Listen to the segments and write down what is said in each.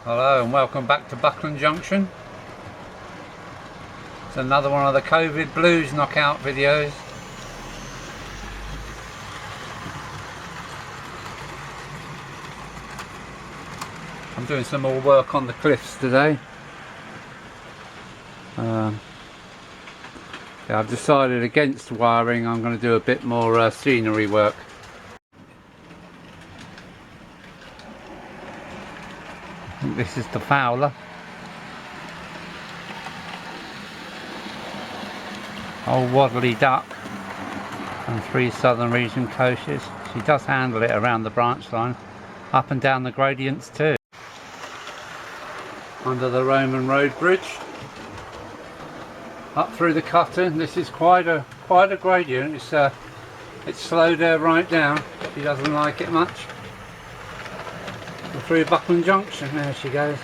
Hello and welcome back to Buckland Junction. It's another one of the COVID blues knockout videos. I'm doing some more work on the cliffs today. I've decided against wiring. I'm going to do a bit more scenery work. I think this is the Fowler. Old waddly duck and 3 southern region coaches. She does handle it around the branch line, up and down the gradients too. Under the Roman road bridge, up through the cutter. This is quite a gradient. It's slowed her right down. She doesn't like it much. And through Buckland Junction, there she goes.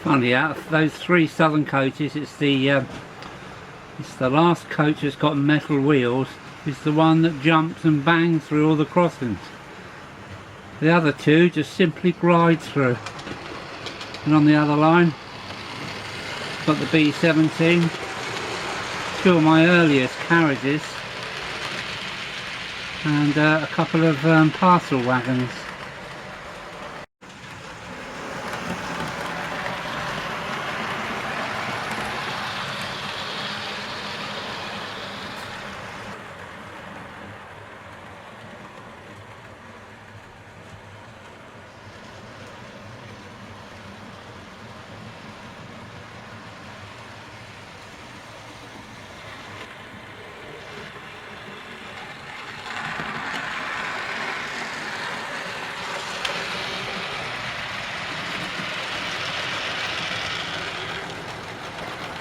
Funny, out of those 3 southern coaches, it's the last coach that's got metal wheels. It's the one that jumps and bangs through all the crossings. The other 2 just simply glide through. And on the other line, got the B17, 2 of my earliest carriages, and a couple of parcel wagons.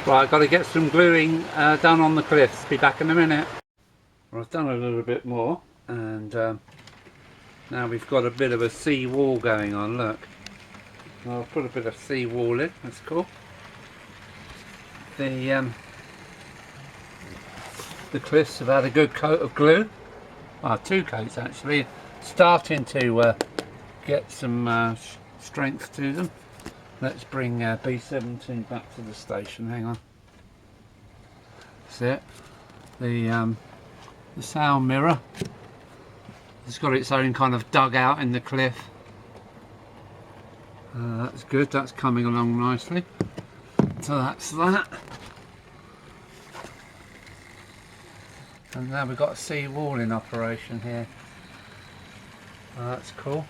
Right, I've got to get some gluing done on the cliffs. Be back in a minute. Well, I've done a little bit more, and now we've got a bit of a sea wall going on. Look, I'll put a bit of sea wall in. That's cool. The cliffs have had a good coat of glue. 2 coats actually. Starting to get some strength to them. Let's bring B17 back to the station. Hang on. That's it. The sound mirror. It's got its own kind of dugout in the cliff. That's good. That's coming along nicely. So that's that. And now we've got a sea wall in operation here. That's cool.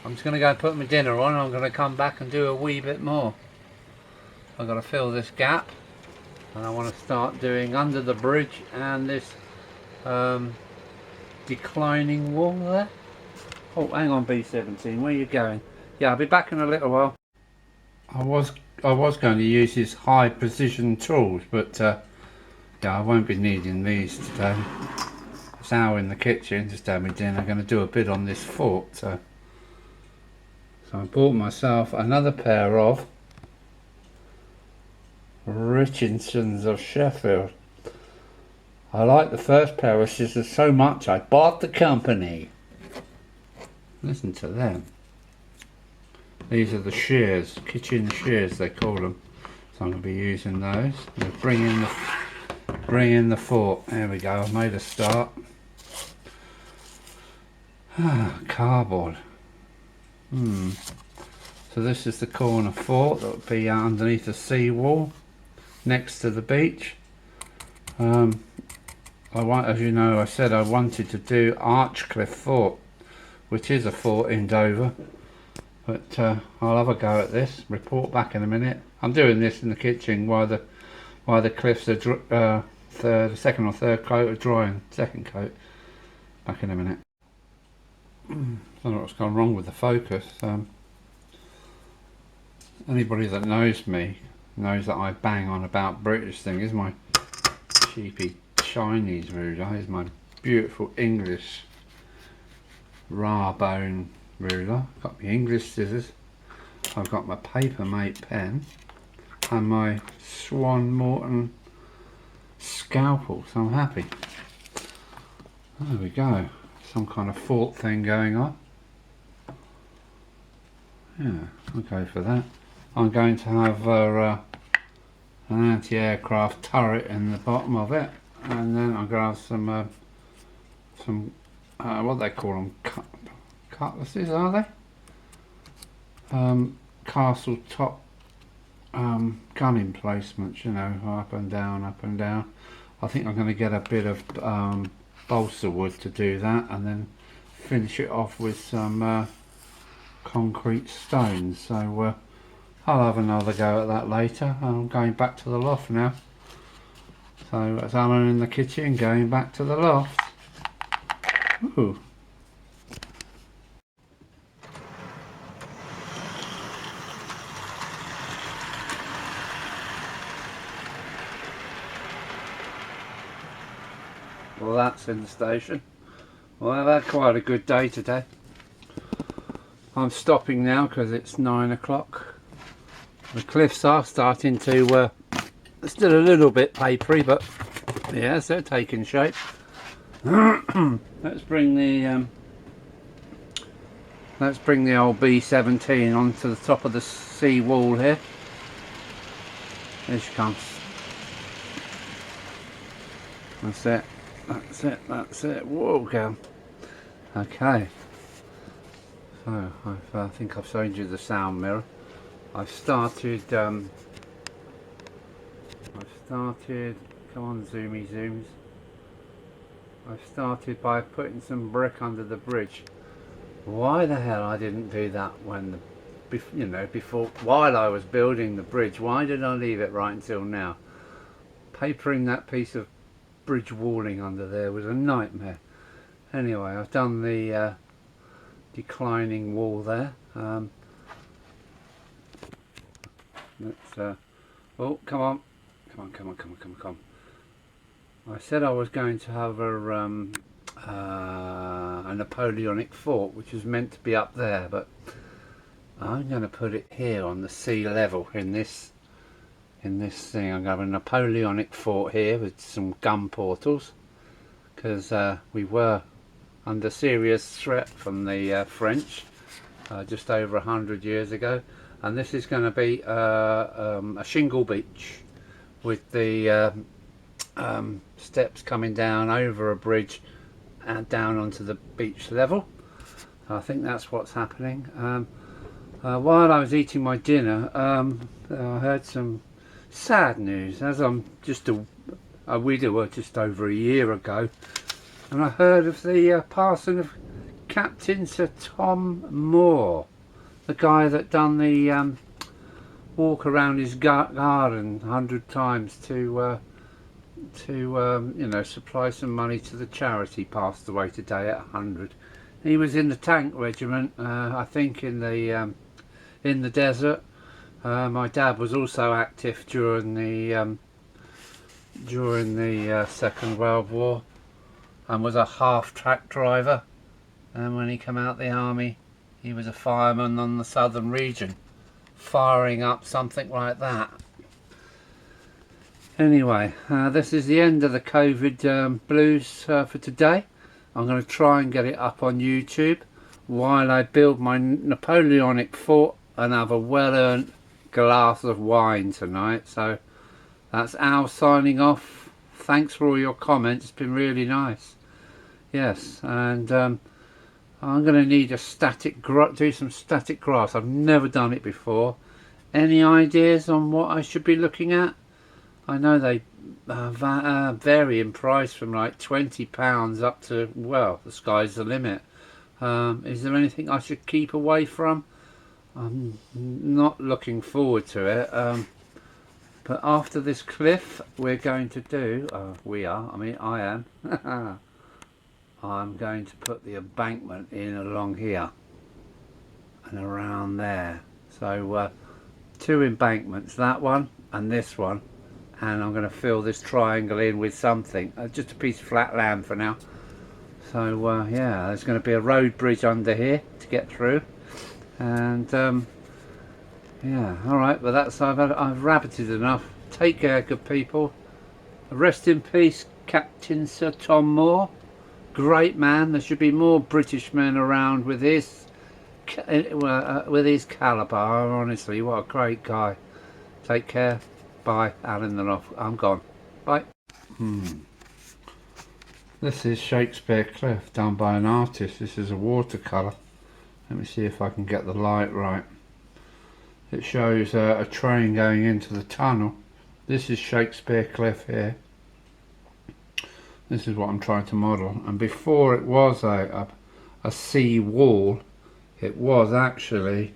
I'm just going to go and put my dinner on. I'm going to come back and do a wee bit more. I've got to fill this gap, and I want to start doing under the bridge and this declining wall there. Oh, hang on, B17, where are you going? Yeah, I'll be back in a little while. I was going to use his high precision tools, but yeah, I won't be needing these today. It's now in the kitchen, just having dinner. I'm going to do a bit on this fort. So I bought myself another pair of Richardsons of Sheffield. I like the first pair of scissors so much I bought the company. Listen to them. These are the shears, kitchen shears they call them. So I'm going to be using those. Bring in the fort. There we go. I've made a start. Cardboard. So this is the corner fort that would be underneath the sea wall, next to the beach. As you know, I said I wanted to do Archcliffe Fort, which is a fort in Dover. But I'll have a go at this. Report back in a minute. I'm doing this in the kitchen while the cliffs are the second or third coat are drying. Second coat. Back in a minute. I don't know what's gone wrong with the focus. Anybody that knows me knows that I bang on about British thing. Here's my cheapy Chinese ruler. Here's my beautiful English raw bone ruler, got my English scissors, I've got my Papermate pen and my Swan Morton scalpel, so I'm happy. There we go, some kind of fault thing going on. Yeah, I'll go for that. I'm going to have an anti-aircraft turret in the bottom of it, and then I'm going to have some what do they call them, cutlasses, are they? Castle top gun emplacements, you know, up and down, up and down. I think I'm going to get a bit of balsa wood to do that, and then finish it off with some concrete stones. So I'll have another go at that later. I'm going back to the loft now. So that's Alan in the kitchen, going back to the loft. Ooh. Well, that's in the station. Well, I've had quite a good day today. I'm stopping now because it's 9 o'clock. The cliffs are starting to still a little bit papery, but yes, they're taking shape. Let's bring the old B-17 onto the top of the sea wall here. Here she comes. That's it. That's it. That's it. Whoa, girl. Okay. So I think I've showed you the sound mirror. I've started. Come on, zoomy zooms. I've started by putting some brick under the bridge. Why the hell I didn't do that when before, while I was building the bridge? Why did I leave it right until now? Papering that piece of bridge walling under there was a nightmare. Anyway, I've done the declining wall there. Let's oh, come on. I said I was going to have a Napoleonic fort, which was meant to be up there, but I'm going to put it here on the sea level in this thing. I'm going to have a Napoleonic fort here with some gun portals, because we were under serious threat from the French just over 100 years ago. And this is going to be a shingle beach with the steps coming down over a bridge and down onto the beach level. I think that's what's happening. While I was eating my dinner, I heard some sad news, as I'm just a widower just over a year ago, and I heard of the passing of Captain Sir Tom Moore, the guy that done the walk around his garden 100 times to you know, supply some money to the charity. Passed away today at 100. He was in the tank regiment, I think in the desert. My dad was also active during the Second World War, and was a half-track driver. And when he came out the army, he was a fireman on the southern region, firing up something like that. Anyway, this is the end of the COVID blues for today. I'm going to try and get it up on YouTube while I build my Napoleonic fort and have a well-earned glass of wine tonight. So that's Al signing off. Thanks for all your comments, it's been really nice. Yes, and I'm going to need a do some static grass. I've never done it before. Any ideas on what I should be looking at? I know they vary in price from like £20 up to, well, the sky's the limit. Is there anything I should keep away from? I'm not looking forward to it. But after this cliff, we're going to do, I am. I'm going to put the embankment in along here and around there. So 2 embankments, that one and this one, and I'm going to fill this triangle in with something, just a piece of flat land for now. So yeah, there's going to be a road bridge under here to get through, and yeah, alright, but that's, I've rabbited enough. Take care, good people. Rest in peace, Captain Sir Tom Moore. Great man. There should be more British men around with his calibre. Honestly, what a great guy. Take care. Bye. Alan the Loft. I'm gone. Bye. This is Shakespeare Cliff, done by an artist. This is a watercolour. Let me see if I can get the light right. It shows a train going into the tunnel. This is Shakespeare Cliff here. This is what I'm trying to model. And before it was a sea wall, it was actually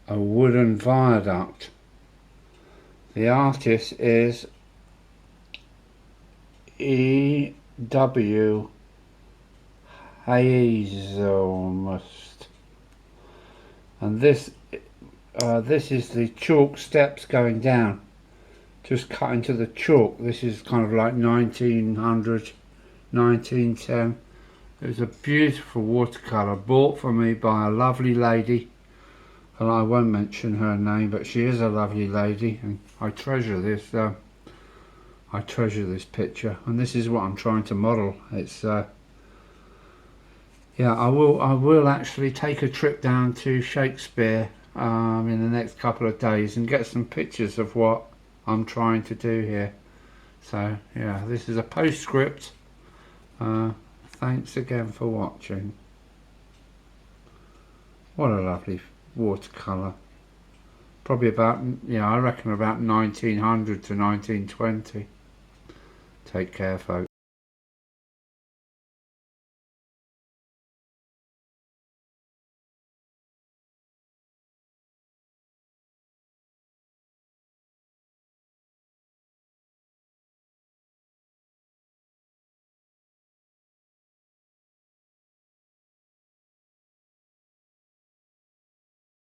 a wooden viaduct. The artist is E.W. Hazelmust, and this is the chalk steps going down, just cut into the chalk. This is kind of like 1900, 1910. It was a beautiful watercolour bought for me by a lovely lady, and I won't mention her name, but she is a lovely lady, and I treasure this. I treasure this picture, and this is what I'm trying to model. It's yeah, I will actually take a trip down to Shakespeare in the next couple of days and get some pictures of what I'm trying to do here. So yeah, this is a postscript. Thanks again for watching. What a lovely watercolour. Probably about, I reckon about 1900 to 1920. Take care, folks.